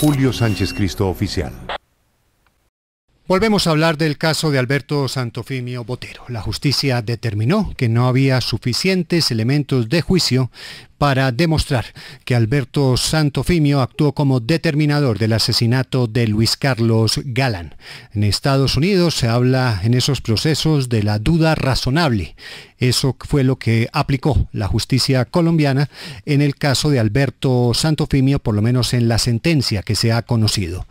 @Julio Sánchez Cristo Oficial. Volvemos a hablar del caso de Alberto Santofimio Botero. La justicia determinó que no había suficientes elementos de juicio para demostrar que Alberto Santofimio actuó como determinador del asesinato de Luis Carlos Galán. En Estados Unidos se habla en esos procesos de la duda razonable. Eso fue lo que aplicó la justicia colombiana en el caso de Alberto Santofimio, por lo menos en la sentencia que se ha conocido.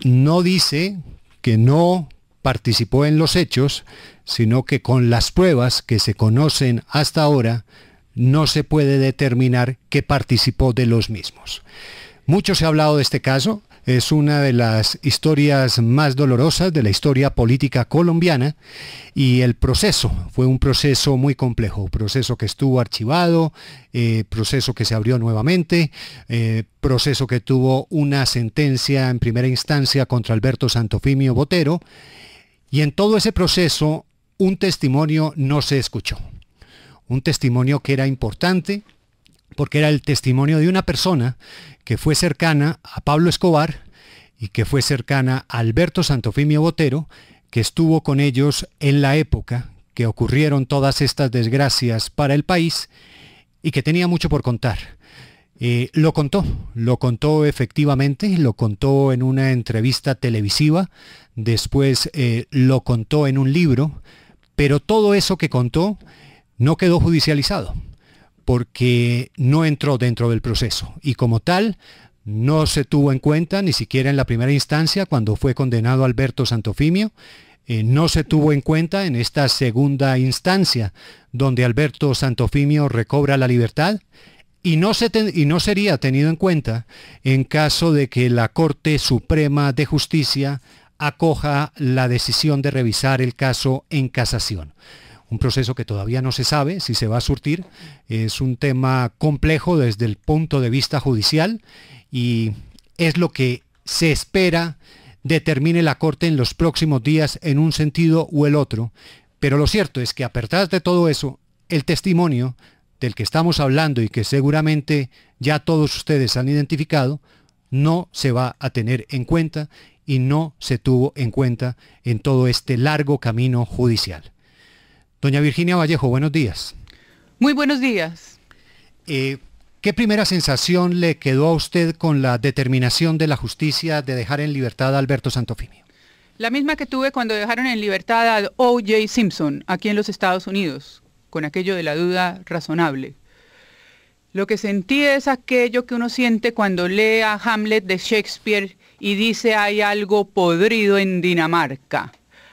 No dice que no participó en los hechos, sino que con las pruebas que se conocen hasta ahora, no se puede determinar que participó de los mismos. Mucho se ha hablado de este caso, es una de las historias más dolorosas de la historia política colombiana, y el proceso fue un proceso muy complejo, un proceso que estuvo archivado, proceso que se abrió nuevamente, proceso que tuvo una sentencia en primera instancia contra Alberto Santofimio Botero, y en todo ese proceso un testimonio no se escuchó. Un testimonio que era importante porque era el testimonio de una persona que fue cercana a Pablo Escobar y que fue cercana a Alberto Santofimio Botero, que estuvo con ellos en la época que ocurrieron todas estas desgracias para el país y que tenía mucho por contar. Lo contó efectivamente, lo contó en una entrevista televisiva, después lo contó en un libro, pero todo eso que contó no quedó judicializado, porque no entró dentro del proceso y como tal no se tuvo en cuenta ni siquiera en la primera instancia cuando fue condenado Alberto Santofimio, no se tuvo en cuenta en esta segunda instancia donde Alberto Santofimio recobra la libertad y no sería tenido en cuenta en caso de que la Corte Suprema de Justicia acoja la decisión de revisar el caso en casación. Un proceso que todavía no se sabe si se va a surtir, es un tema complejo desde el punto de vista judicial y es lo que se espera determine la Corte en los próximos días en un sentido u el otro, pero lo cierto es que a pesar de todo eso, el testimonio del que estamos hablando y que seguramente ya todos ustedes han identificado, no se va a tener en cuenta y no se tuvo en cuenta en todo este largo camino judicial. Doña Virginia Vallejo, buenos días. Muy buenos días. ¿Qué primera sensación le quedó a usted con la determinación de la justicia de dejar en libertad a Alberto Santofimio? La misma que tuve cuando dejaron en libertad a O.J. Simpson, aquí en los Estados Unidos, con aquello de la duda razonable. Lo que sentí es aquello que uno siente cuando lee a Hamlet de Shakespeare y dice hay algo podrido en Dinamarca.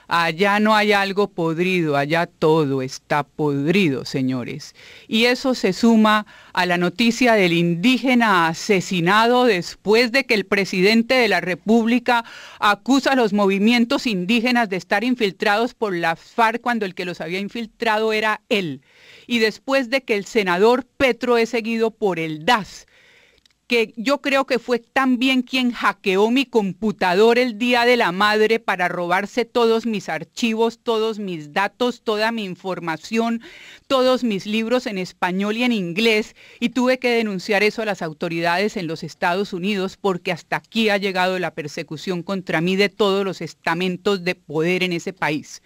Allá no hay algo podrido, allá todo está podrido, señores. Y eso se suma a la noticia del indígena asesinado después de que el presidente de la República acusa a los movimientos indígenas de estar infiltrados por la FARC cuando el que los había infiltrado era él. Y después de que el senador Petro es seguido por el DAS, que yo creo que fue también quien hackeó mi computador el Día de la Madre para robarse todos mis archivos, todos mis datos, toda mi información, todos mis libros en español y en inglés, y tuve que denunciar eso a las autoridades en los Estados Unidos porque hasta aquí ha llegado la persecución contra mí de todos los estamentos de poder en ese país.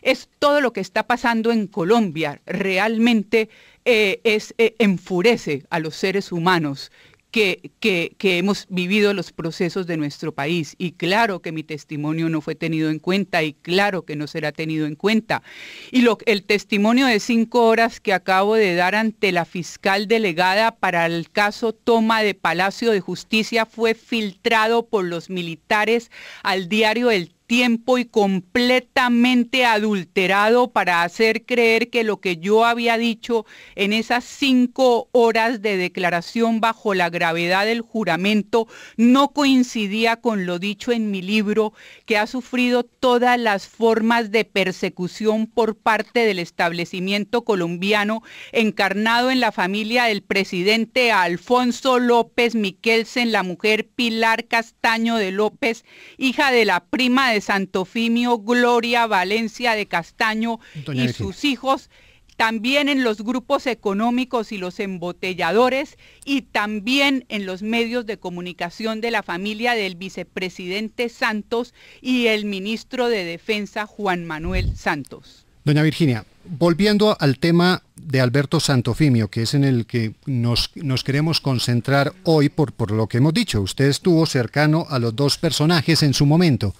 Es todo lo que está pasando en Colombia, realmente enfurece a los seres humanos que hemos vivido los procesos de nuestro país. Y claro que mi testimonio no fue tenido en cuenta y claro que no será tenido en cuenta. Y el testimonio de 5 horas que acabo de dar ante la fiscal delegada para el caso Toma de Palacio de Justicia fue filtrado por los militares al diario El Tiempo y completamente adulterado para hacer creer que lo que yo había dicho en esas 5 horas de declaración bajo la gravedad del juramento no coincidía con lo dicho en mi libro, que ha sufrido todas las formas de persecución por parte del establecimiento colombiano encarnado en la familia del presidente Alfonso López Miquelsen, la mujer Pilar Castaño de López, hija de la prima de Santofimio, Gloria Valencia de Castaño, y sus hijos, también en los grupos económicos y los embotelladores, y también en los medios de comunicación de la familia del vicepresidente Santos y el ministro de Defensa Juan Manuel Santos. Doña Virginia, volviendo al tema de Alberto Santofimio, que es en el que nos queremos concentrar hoy por lo que hemos dicho. Usted estuvo cercano a los dos personajes en su momento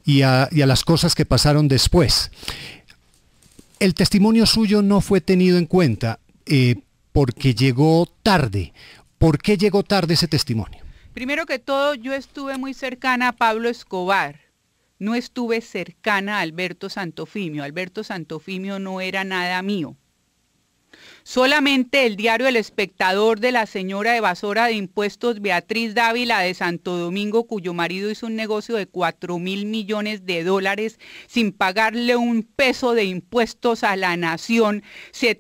y a las cosas que pasaron después. El testimonio suyo no fue tenido en cuenta porque llegó tarde. ¿Por qué llegó tarde ese testimonio? Primero que todo, yo estuve muy cercana a Pablo Escobar. No estuve cercana a Alberto Santofimio. Alberto Santofimio no era nada mío. Solamente el diario El Espectador de la señora evasora de impuestos Beatriz Dávila de Santo Domingo, cuyo marido hizo un negocio de 4.000 millones de dólares sin pagarle un peso de impuestos a la nación, se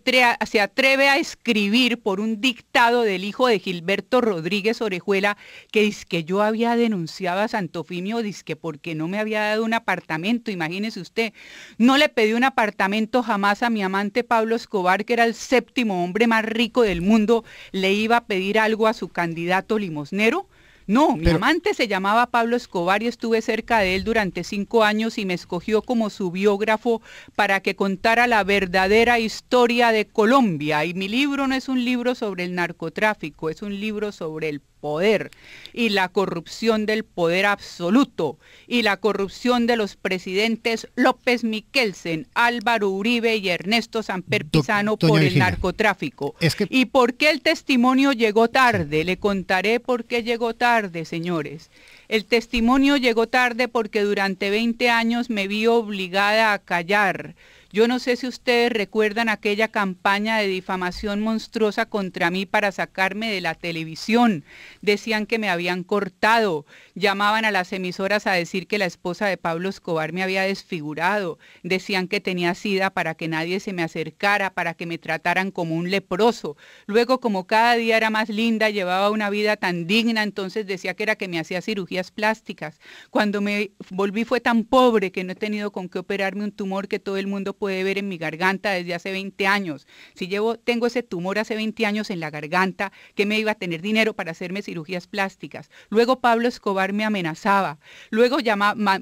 atreve a escribir por un dictado del hijo de Gilberto Rodríguez Orejuela que dice que yo había denunciado a Santofimio, dice que porque no me había dado un apartamento. Imagínese usted, no le pedí un apartamento jamás a mi amante Pablo Escobar, que era el séptimo hombre más rico del mundo. ¿Le iba a pedir algo a su candidato limosnero? No, mi amante se llamaba Pablo Escobar y estuve cerca de él durante 5 años y me escogió como su biógrafo para que contara la verdadera historia de Colombia. Y mi libro no es un libro sobre el narcotráfico, es un libro sobre el poder y la corrupción del poder absoluto y la corrupción de los presidentes López Miquelsen, Álvaro Uribe y Ernesto Samper Pizano por el narcotráfico. ¿Y por qué el testimonio llegó tarde? Le contaré por qué llegó tarde, señores. El testimonio llegó tarde porque durante 20 años me vi obligada a callar. Yo no sé si ustedes recuerdan aquella campaña de difamación monstruosa contra mí para sacarme de la televisión. Decían que me habían cortado, llamaban a las emisoras a decir que la esposa de Pablo Escobar me había desfigurado, decían que tenía sida para que nadie se me acercara, para que me trataran como un leproso. Luego, como cada día era más linda, llevaba una vida tan digna, entonces decía que era que me hacía cirugías plásticas. Cuando me volví fue tan pobre que no he tenido con qué operarme un tumor que todo el mundo puede ver en mi garganta desde hace 20 años. Si tengo ese tumor hace 20 años en la garganta, ¿qué me iba a tener dinero para hacerme cirugías plásticas? Luego Pablo Escobar me amenazaba. Luego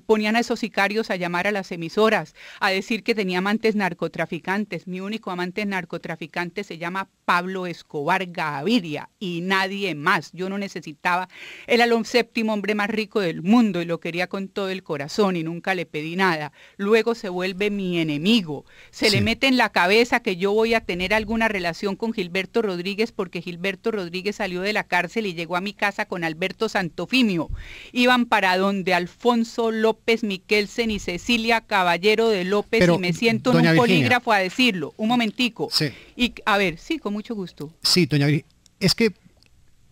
ponían a esos sicarios a llamar a las emisoras, a decir que tenía amantes narcotraficantes. Mi único amante narcotraficante se llama Pablo Escobar Gaviria y nadie más. Yo no necesitaba. Él era el 7º hombre más rico del mundo y lo quería con todo el corazón y nunca le pedí nada. Luego se vuelve mi enemigo. Se le mete en la cabeza que yo voy a tener alguna relación con Gilberto Rodríguez porque Gilberto Rodríguez salió de la cárcel y llegó a mi casa con Alberto Santofimio. Iban para donde Alfonso López Miquelsen y Cecilia Caballero de López. Pero, y me siento en un polígrafo a decirlo. Un momentico. Sí. Y a ver, sí, con mucho gusto. Sí, doña Virginia, es que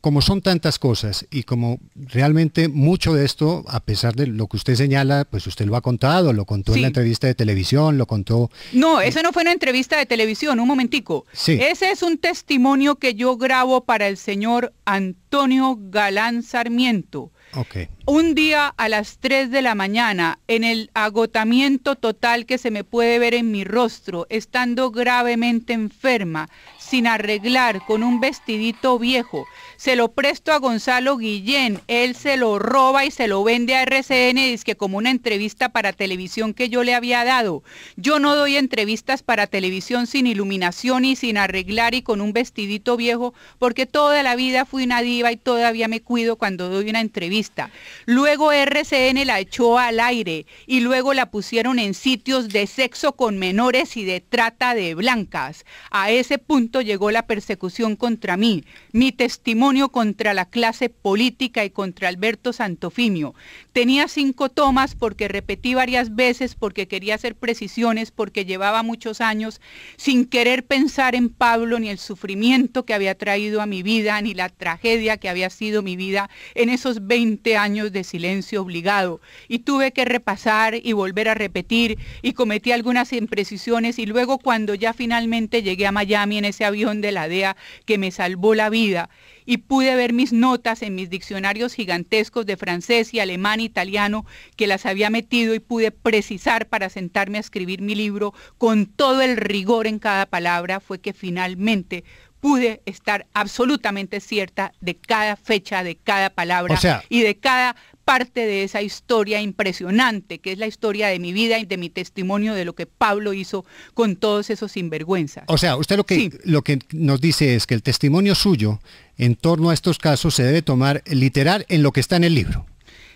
como son tantas cosas y como realmente mucho de esto, a pesar de lo que usted señala, pues usted lo ha contado, lo contó en la entrevista de televisión, lo contó... No, eso no fue una entrevista de televisión, un momentico. Sí. Ese es un testimonio que yo grabo para el señor Antonio Galán Sarmiento. Okay. Un día a las 3 de la mañana, en el agotamiento total que se me puede ver en mi rostro, estando gravemente enferma, sin arreglar, con un vestidito viejo, se lo presto a Gonzalo Guillén, él se lo roba y se lo vende a RCN, dizque como una entrevista para televisión que yo le había dado. Yo no doy entrevistas para televisión sin iluminación y sin arreglar y con un vestidito viejo, porque toda la vida fui una diva y todavía me cuido cuando doy una entrevista. Luego RCN la echó al aire y luego la pusieron en sitios de sexo con menores y de trata de blancas. A ese punto llegó la persecución contra mí, mi testimonio contra la clase política y contra Alberto Santofimio. Tenía 5 tomas porque repetí varias veces, porque quería hacer precisiones, porque llevaba muchos años sin querer pensar en Pablo, ni el sufrimiento que había traído a mi vida, ni la tragedia que había sido mi vida en esos 20 años de silencio obligado. Y tuve que repasar y volver a repetir y cometí algunas imprecisiones y luego cuando ya finalmente llegué a Miami en ese avión de la DEA que me salvó la vida, y pude ver mis notas en mis diccionarios gigantescos de francés y alemán e italiano que las había metido y pude precisar para sentarme a escribir mi libro con todo el rigor en cada palabra, fue que finalmente pude estar absolutamente cierta de cada fecha, de cada palabra, y de cada parte de esa historia impresionante, que es la historia de mi vida y de mi testimonio de lo que Pablo hizo con todos esos sinvergüenzas. O sea, usted lo que nos dice es que el testimonio suyo en torno a estos casos se debe tomar literal en lo que está en el libro.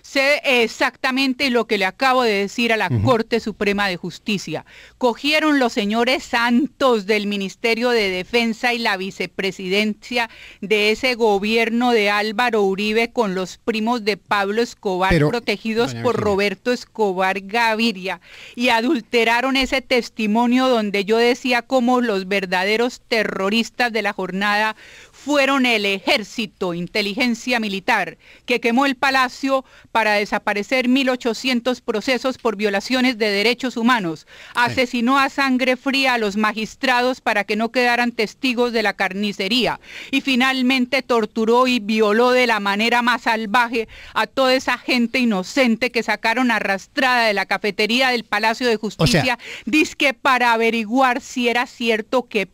Sé exactamente lo que le acabo de decir a la Corte Suprema de Justicia. Cogieron los señores santos del Ministerio de Defensa y la vicepresidencia de ese gobierno de Álvaro Uribe con los primos de Pablo Escobar, protegidos por Roberto Escobar Gaviria, y adulteraron ese testimonio donde yo decía cómo los verdaderos terroristas de la jornada fueron el ejército, inteligencia militar, que quemó el palacio para desaparecer 1.800 procesos por violaciones de derechos humanos, asesinó a sangre fría a los magistrados para que no quedaran testigos de la carnicería, y finalmente torturó y violó de la manera más salvaje a toda esa gente inocente que sacaron arrastrada de la cafetería del Palacio de Justicia, dizque para averiguar si era cierto que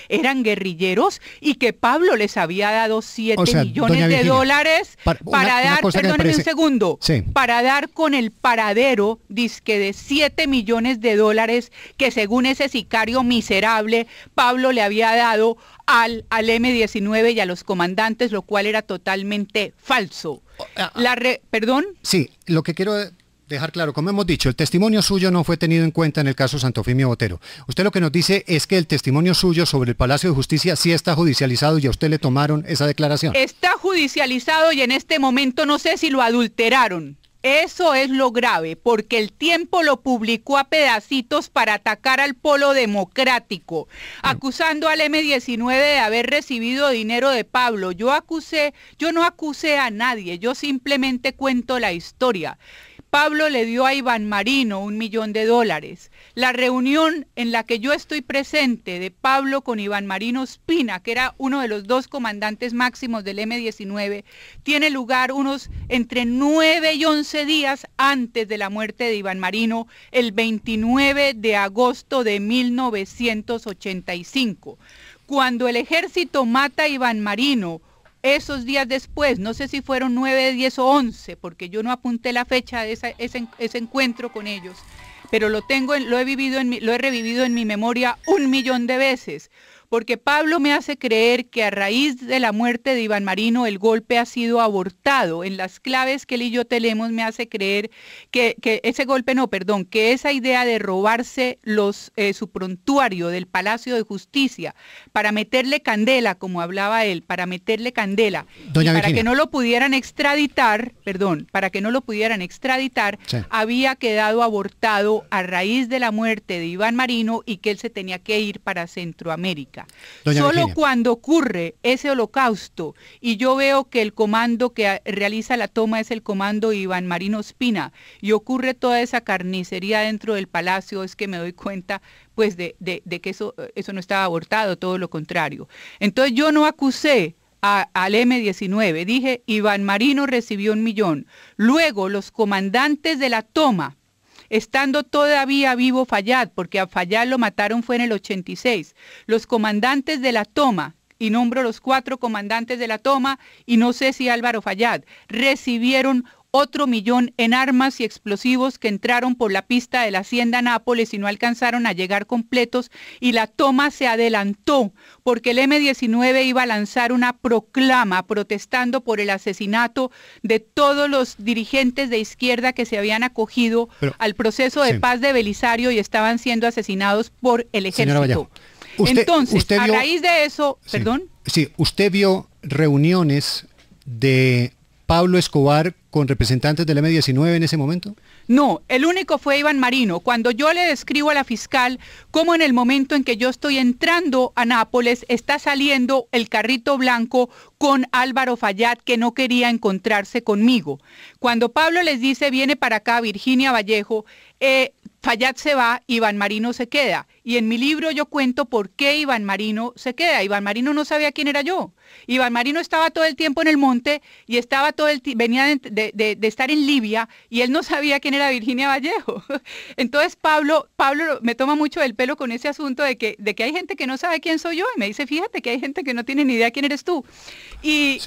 eran guerrilleros y que Pablo les había dado 7 millones de dólares para dar, perdóneme un segundo, para dar con el paradero, dizque de 7 millones de dólares que según ese sicario miserable, Pablo le había dado al M-19 y a los comandantes, lo cual era totalmente falso. ¿Perdón? Sí, lo que quiero dejar claro, como hemos dicho, el testimonio suyo no fue tenido en cuenta en el caso Santofimio Botero. Usted lo que nos dice es que el testimonio suyo sobre el Palacio de Justicia sí está judicializado y a usted le tomaron esa declaración. Está judicializado y en este momento no sé si lo adulteraron. Eso es lo grave, porque El Tiempo lo publicó a pedacitos para atacar al polo democrático, acusando al M-19 de haber recibido dinero de Pablo. Yo no acusé a nadie, yo simplemente cuento la historia. Pablo le dio a Iván Marino $1 millón. La reunión en la que yo estoy presente de Pablo con Iván Marino Ospina, que era uno de los 2 comandantes máximos del M-19, tiene lugar entre 9 y 11 días antes de la muerte de Iván Marino, el 29 de agosto de 1985. Cuando el ejército mata a Iván Marino, esos días después, no sé si fueron 9, 10 o 11, porque yo no apunté la fecha de ese encuentro con ellos, pero lo he revivido en mi memoria 1 millón de veces, porque Pablo me hace creer que a raíz de la muerte de Iván Marino el golpe ha sido abortado. En las claves que él y yo tenemos me hace creer que esa idea de robarse su prontuario del Palacio de Justicia para meterle candela, como hablaba él, para meterle candela, para que no lo pudieran extraditar, sí, había quedado abortado a raíz de la muerte de Iván Marino y que él se tenía que ir para Centroamérica. Solo cuando ocurre ese holocausto y yo veo que el comando que realiza la toma es el comando Iván Marino Ospina y ocurre toda esa carnicería dentro del palacio, es que me doy cuenta pues de que eso no estaba abortado, todo lo contrario. Entonces yo no acusé al M-19, dije Iván Marino recibió $1 millón. Luego los comandantes de la toma, estando todavía vivo Fayad, porque a Fayad lo mataron fue en el 86, los comandantes de la toma, y nombro los 4 comandantes de la toma, y no sé si Álvaro Fayad, recibieron otro $1 millón en armas y explosivos que entraron por la pista de la Hacienda Nápoles y no alcanzaron a llegar completos, y la toma se adelantó porque el M-19 iba a lanzar una proclama protestando por el asesinato de todos los dirigentes de izquierda que se habían acogido al proceso de paz de Belisario y estaban siendo asesinados por el ejército. Entonces, a raíz de eso, perdón. Sí, ¿usted vio reuniones de Pablo Escobar con representantes del M-19 en ese momento? No, el único fue Iván Marino. Cuando yo le describo a la fiscal cómo en el momento en que yo estoy entrando a Nápoles está saliendo el carrito blanco con Álvaro Fayad, que no quería encontrarse conmigo. Cuando Pablo les dice viene para acá Virginia Vallejo, Fayad se va, Iván Marino se queda. Y en mi libro yo cuento por qué Iván Marino se queda. Iván Marino no sabía quién era yo. Iván Marino estaba todo el tiempo en el monte y estaba venía de estar en Libia y él no sabía quién era Virginia Vallejo. Entonces Pablo me toma mucho el pelo con ese asunto de que hay gente que no sabe quién soy yo y me dice, fíjate que hay gente que no tiene ni idea quién eres tú. Y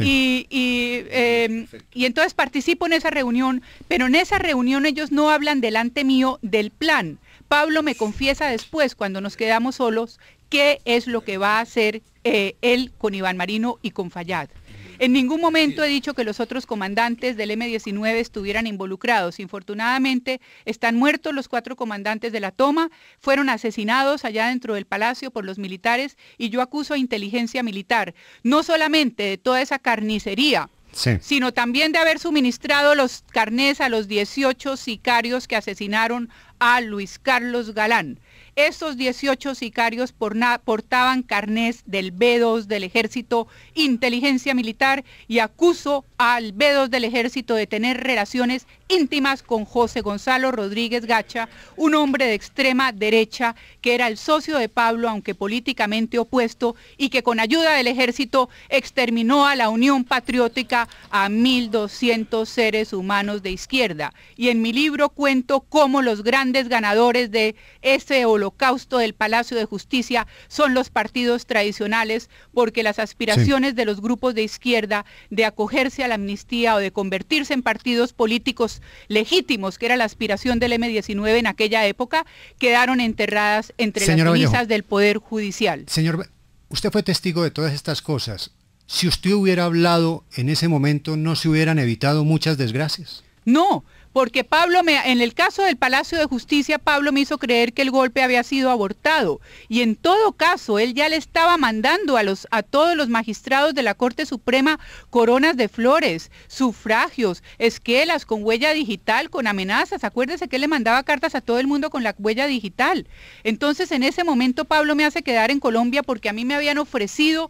entonces participo en esa reunión, pero en esa reunión ellos no hablan delante mío del plan. Pablo me confiesa después, cuando nos quedamos solos, qué es lo que va a hacer él con Iván Marino y con Fayad. En ningún momento he dicho que los otros comandantes del M-19 estuvieran involucrados. Infortunadamente, están muertos los 4 comandantes de la toma, fueron asesinados allá dentro del palacio por los militares y yo acuso a inteligencia militar, no solamente de toda esa carnicería, sí, sino también de haber suministrado los carnés a los 18 sicarios que asesinaron a Luis Carlos Galán. Estos 18 sicarios portaban carnés del B2 del Ejército, inteligencia militar, y acuso al B2 del Ejército de tener relaciones íntimas con José Gonzalo Rodríguez Gacha, un hombre de extrema derecha que era el socio de Pablo, aunque políticamente opuesto, y que con ayuda del Ejército exterminó a la Unión Patriótica a 1.200 seres humanos de izquierda. Y en mi libro cuento cómo los grandes ganadores de ese holocausto del Palacio de Justicia son los partidos tradicionales, porque las aspiraciones de los grupos de izquierda de acogerse a la amnistía o de convertirse en partidos políticos legítimos, que era la aspiración del M-19 en aquella época, quedaron enterradas entre las cenizas del Poder Judicial. Señor, usted fue testigo de todas estas cosas. Si usted hubiera hablado en ese momento, ¿no se hubieran evitado muchas desgracias? No, porque en el caso del Palacio de Justicia, Pablo me hizo creer que el golpe había sido abortado. Y en todo caso, él ya le estaba mandando a todos los magistrados de la Corte Suprema coronas de flores, sufragios, esquelas con huella digital, con amenazas. Acuérdese que él le mandaba cartas a todo el mundo con la huella digital. Entonces, en ese momento, Pablo me hace quedar en Colombia porque a mí me habían ofrecido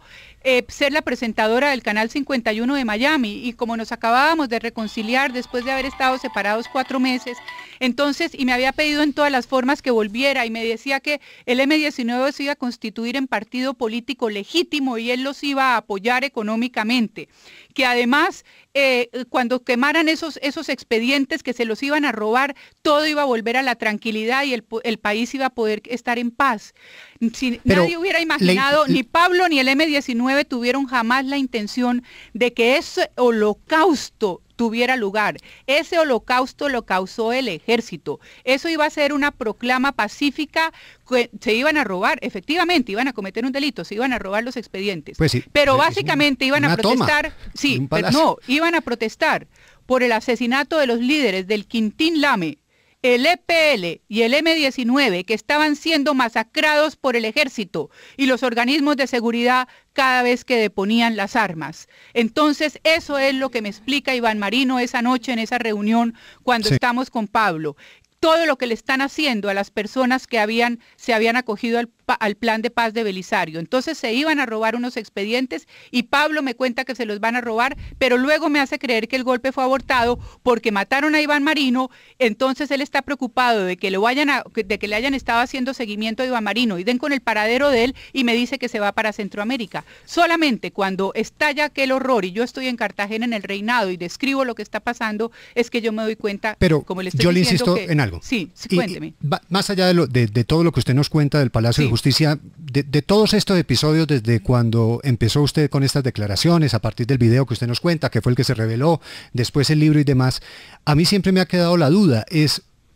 ser la presentadora del Canal 51 de Miami, y como nos acabábamos de reconciliar después de haber estado separados 4 meses, entonces, y me había pedido en todas las formas que volviera, y me decía que el M-19 se iba a constituir en partido político legítimo y él los iba a apoyar económicamente, que además cuando quemaran esos expedientes que se los iban a robar, todo iba a volver a la tranquilidad y el país iba a poder estar en paz. Nadie hubiera imaginado, ni Pablo ni el M-19 tuvieron jamás la intención de que ese holocausto tuviera lugar. Ese holocausto lo causó el Ejército. Eso iba a ser una proclama pacífica, que se iban a robar, efectivamente, iban a cometer un delito, se iban a robar los expedientes. Pues sí, pero básicamente iban a protestar, sí, pero no, iban a protestar por el asesinato de los líderes del Quintín Lame, el EPL y el M-19, que estaban siendo masacrados por el Ejército y los organismos de seguridad cada vez que deponían las armas. Entonces, eso es lo que me explica Iván Marino esa noche en esa reunión cuando estamos con Pablo. Todo lo que le están haciendo a las personas que se habían acogido al plan de paz de Belisario. Entonces se iban a robar unos expedientes y Pablo me cuenta que se los van a robar, pero luego me hace creer que el golpe fue abortado porque mataron a Iván Marino. Entonces él está preocupado de que le hayan estado haciendo seguimiento a Iván Marino y den con el paradero de él, y me dice que se va para Centroamérica. Solamente cuando estalla aquel horror y yo estoy en Cartagena en el Reinado y describo lo que está pasando, es que yo me doy cuenta, pero como le estoy yo le diciendo, insisto en algo. Sí, cuénteme. Más allá de todo lo que usted nos cuenta del Palacio de Justicia, de todos estos episodios, desde cuando empezó usted con estas declaraciones, a partir del video que usted nos cuenta, que fue el que se reveló, después el libro y demás, a mí siempre me ha quedado la duda,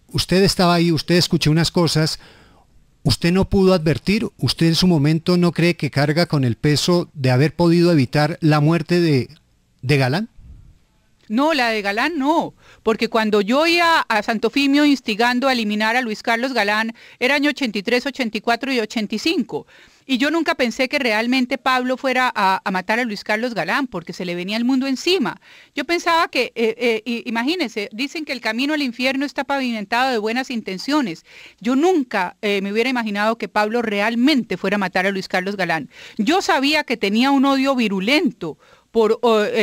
usted estaba ahí, usted escuchó unas cosas, ¿usted no pudo advertir? ¿Usted en su momento no cree que carga con el peso de haber podido evitar la muerte de Galán? No, la de Galán no, porque cuando yo iba a Santofimio instigando a eliminar a Luis Carlos Galán, era año 83, 84 y 85. Y yo nunca pensé que realmente Pablo fuera a matar a Luis Carlos Galán, porque se le venía el mundo encima. Yo pensaba que, imagínense, dicen que el camino al infierno está pavimentado de buenas intenciones. Yo nunca me hubiera imaginado que Pablo realmente fuera a matar a Luis Carlos Galán. Yo sabía que tenía un odio virulento por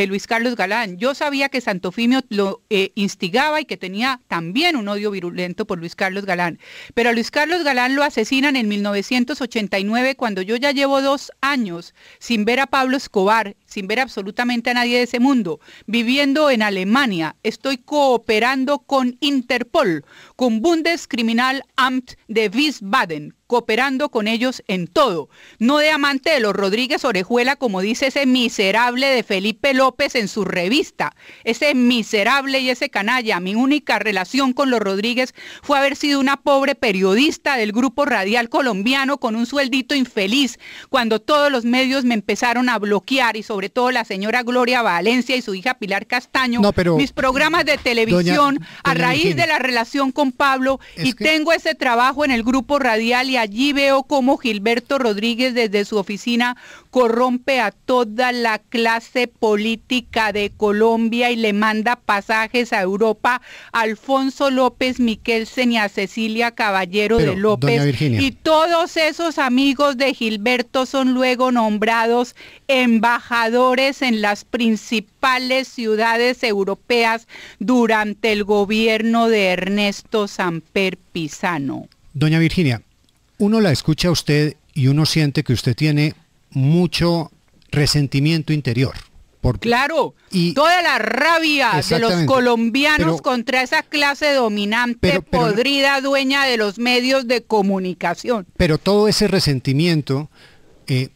Luis Carlos Galán. Yo sabía que Santofimio lo instigaba y que tenía también un odio virulento por Luis Carlos Galán. Pero a Luis Carlos Galán lo asesinan en 1989, cuando yo ya llevo 2 años sin ver a Pablo Escobar, sin ver absolutamente a nadie de ese mundo, viviendo en Alemania. Estoy cooperando con Interpol, con Bundeskriminalamt de Wiesbaden, cooperando con ellos en todo. No de amante de los Rodríguez Orejuela, como dice ese miserable de Felipe López en su revista. Ese miserable y ese canalla. Mi única relación con los Rodríguez fue haber sido una pobre periodista del Grupo Radial Colombiano con un sueldito infeliz, cuando todos los medios me empezaron a bloquear, y sobre todo la señora Gloria Valencia y su hija Pilar Castaño, mis programas de televisión, a raíz de la relación con Pablo, y tengo ese trabajo en el Grupo Radial, y allí veo cómo Gilberto Rodríguez desde su oficina corrompe a toda la clase política de Colombia y le manda pasajes a Europa a Alfonso López Miquelsen y a Cecilia Caballero de López. Y todos esos amigos de Gilberto son luego nombrados embajadores en las principales ciudades europeas durante el gobierno de Ernesto Samper Pizano. Doña Virginia, uno la escucha a usted y uno siente que usted tiene mucho resentimiento interior. Claro, y toda la rabia de los colombianos contra esa clase dominante, podrida, dueña de los medios de comunicación. Pero todo ese resentimiento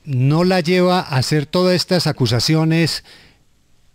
no la lleva a hacer todas estas acusaciones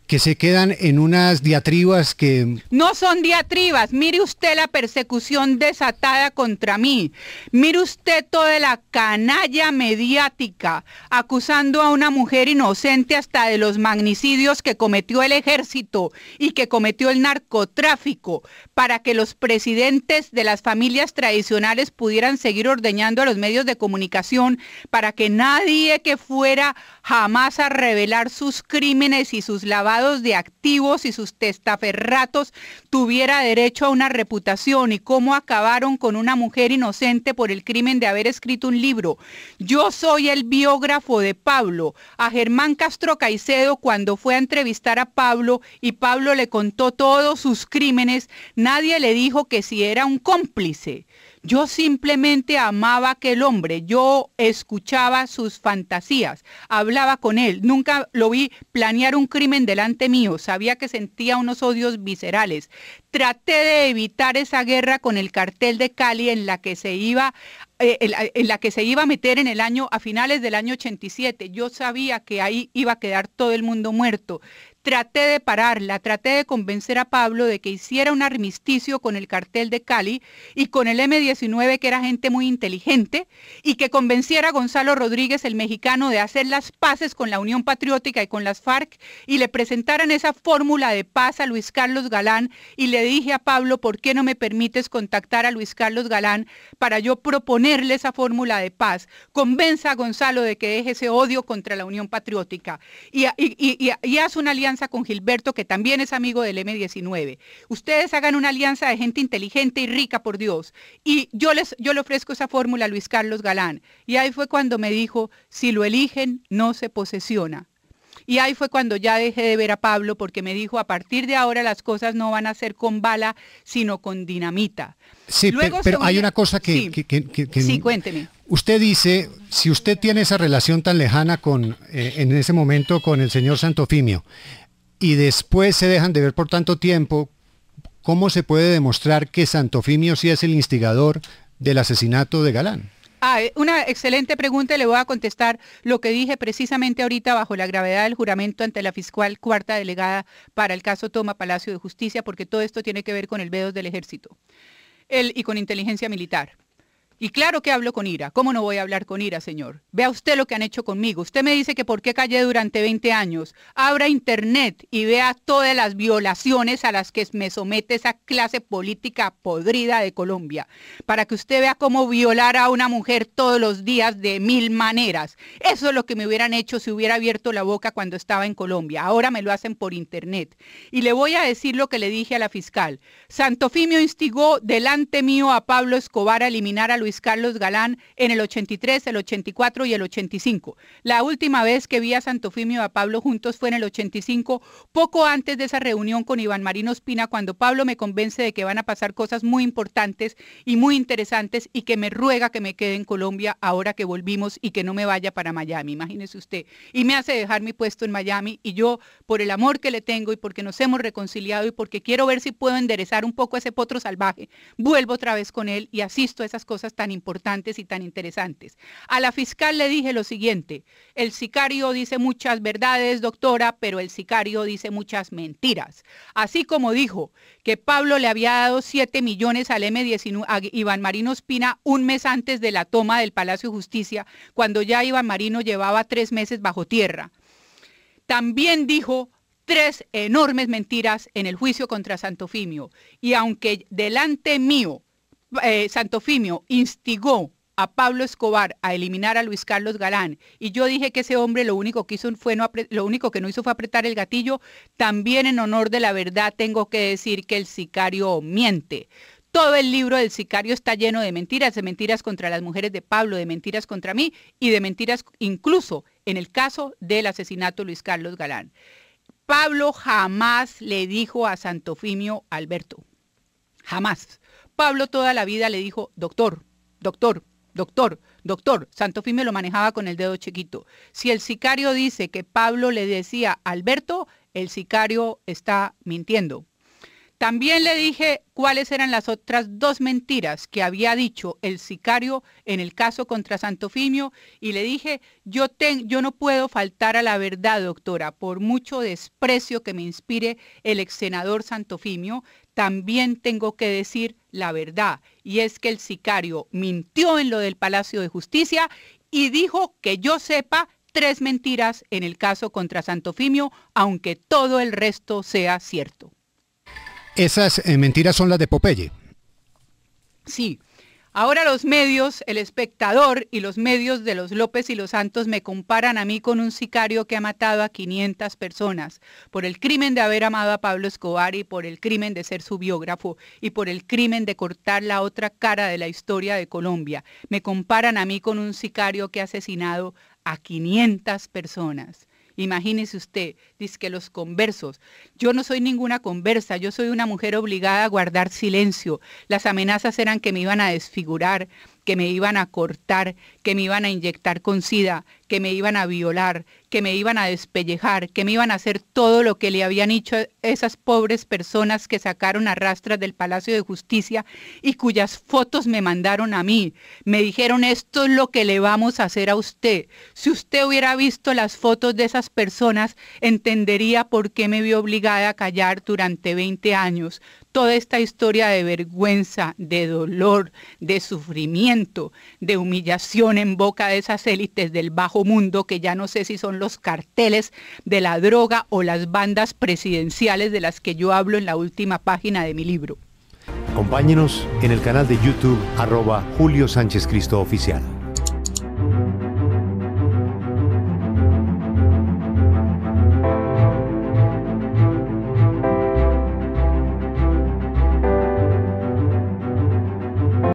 que se quedan en unas diatribas que... No son diatribas. Mire usted la persecución desatada contra mí. Mire usted toda la canalla mediática acusando a una mujer inocente hasta de los magnicidios que cometió el ejército y que cometió el narcotráfico, para que los presidentes de las familias tradicionales pudieran seguir ordeñando a los medios de comunicación, para que nadie que fuera jamás a revelar sus crímenes y sus lavados de activos y sus testaferratos tuviera derecho a una reputación, y cómo acabaron con una mujer inocente por el crimen de haber escrito un libro. Yo soy el biógrafo de Pablo. A Germán Castro Caicedo, cuando fue a entrevistar a Pablo y Pablo le contó todos sus crímenes, nadie le dijo que si era un cómplice. Yo simplemente amaba a aquel hombre, yo escuchaba sus fantasías, hablaba con él, nunca lo vi planear un crimen delante mío, sabía que sentía unos odios viscerales. Traté de evitar esa guerra con el cartel de Cali en la que se iba a meter a finales del año 87. Yo sabía que ahí iba a quedar todo el mundo muerto. Traté de pararla, traté de convencer a Pablo de que hiciera un armisticio con el cartel de Cali y con el M-19, que era gente muy inteligente, y que convenciera a Gonzalo Rodríguez, el mexicano, de hacer las paces con la Unión Patriótica y con las FARC, y le presentaran esa fórmula de paz a Luis Carlos Galán. Y le dije a Pablo, ¿por qué no me permites contactar a Luis Carlos Galán para yo proponerle esa fórmula de paz? Convenza a Gonzalo de que deje ese odio contra la Unión Patriótica y haz una alianza con Gilberto, que también es amigo del M-19. Ustedes hagan una alianza de gente inteligente y rica, por Dios. Y yo le ofrezco esa fórmula a Luis Carlos Galán. Y ahí fue cuando me dijo, si lo eligen, no se posesiona. Y ahí fue cuando ya dejé de ver a Pablo, porque me dijo, a partir de ahora las cosas no van a ser con bala, sino con dinamita. Sí, pero hay una cosa que... Sí, cuénteme. Usted dice, si usted tiene esa relación tan lejana en ese momento con el señor Santofimio, y después se dejan de ver por tanto tiempo, ¿cómo se puede demostrar que Santofimio sí es el instigador del asesinato de Galán? Una excelente pregunta, y le voy a contestar lo que dije precisamente ahorita bajo la gravedad del juramento ante la fiscal cuarta delegada para el caso Toma Palacio de Justicia, porque todo esto tiene que ver con el B2 del ejército y con inteligencia militar. Y claro que hablo con ira. ¿Cómo no voy a hablar con ira, señor? Vea usted lo que han hecho conmigo. Usted me dice que por qué callé durante 20 años. Abra internet y vea todas las violaciones a las que me somete esa clase política podrida de Colombia, para que usted vea cómo violar a una mujer todos los días de 1000 maneras. Eso es lo que me hubieran hecho si hubiera abierto la boca cuando estaba en Colombia. Ahora me lo hacen por internet. Y le voy a decir lo que le dije a la fiscal. Santofimio instigó delante mío a Pablo Escobar a eliminar a Luis Luis Carlos Galán en el 83, el 84 y el 85. La última vez que vi a Santofimio y a Pablo juntos fue en el 85, poco antes de esa reunión con Iván Marino Ospina, cuando Pablo me convence de que van a pasar cosas muy importantes y muy interesantes y que me ruega que me quede en Colombia ahora que volvimos y que no me vaya para Miami, imagínese usted. Y me hace dejar mi puesto en Miami y yo, por el amor que le tengo y porque nos hemos reconciliado y porque quiero ver si puedo enderezar un poco ese potro salvaje, vuelvo otra vez con él y asisto a esas cosas tan importantes y tan interesantes. A la fiscal le dije lo siguiente: el sicario dice muchas verdades, doctora, pero el sicario dice muchas mentiras. Así como dijo que Pablo le había dado 7 millones al M19, a Iván Marino Ospina, un mes antes de la toma del Palacio de Justicia, cuando ya Iván Marino llevaba 3 meses bajo tierra. También dijo 3 enormes mentiras en el juicio contra Santofimio. Y aunque delante mío Santofimio instigó a Pablo Escobar a eliminar a Luis Carlos Galán y yo dije que ese hombre lo único que no hizo fue apretar el gatillo, también en honor de la verdad tengo que decir que el sicario miente. Todo el libro del sicario está lleno de mentiras contra las mujeres de Pablo, de mentiras contra mí y de mentiras incluso en el caso del asesinato de Luis Carlos Galán. Pablo jamás le dijo a Santofimio Alberto, jamás. Pablo toda la vida le dijo doctor, doctor, doctor, doctor. Santofimio lo manejaba con el dedo chiquito. Si el sicario dice que Pablo le decía Alberto, el sicario está mintiendo. También le dije cuáles eran las otras 2 mentiras que había dicho el sicario en el caso contra Santofimio y le dije, yo no puedo faltar a la verdad, doctora, por mucho desprecio que me inspire el ex senador Santofimio, también tengo que decir la verdad, y es que el sicario mintió en lo del Palacio de Justicia y dijo que yo sepa 3 mentiras en el caso contra Santofimio, aunque todo el resto sea cierto. Esas mentiras son las de Popeye. Sí. Ahora los medios, El Espectador y los medios de los López y los Santos me comparan a mí con un sicario que ha matado a 500 personas por el crimen de haber amado a Pablo Escobar y por el crimen de ser su biógrafo y por el crimen de cortar la otra cara de la historia de Colombia. Me comparan a mí con un sicario que ha asesinado a 500 personas. Imagínese usted, dice que los conversos. Yo no soy ninguna conversa, yo soy una mujer obligada a guardar silencio. Las amenazas eran que me iban a desfigurar, que me iban a cortar, que me iban a inyectar con sida, que me iban a violar, que me iban a despellejar, que me iban a hacer todo lo que le habían hecho esas pobres personas que sacaron a rastras del Palacio de Justicia y cuyas fotos me mandaron a mí. Me dijeron, esto es lo que le vamos a hacer a usted. Si usted hubiera visto las fotos de esas personas, entendería por qué me vio obligada a callar durante 20 años. Toda esta historia de vergüenza, de dolor, de sufrimiento, de humillación en boca de esas élites del bajo mundo que ya no sé si son los carteles de la droga o las bandas presidenciales de las que yo hablo en la última página de mi libro. Acompáñenos en el canal de YouTube @Julio Sánchez Cristo Oficial.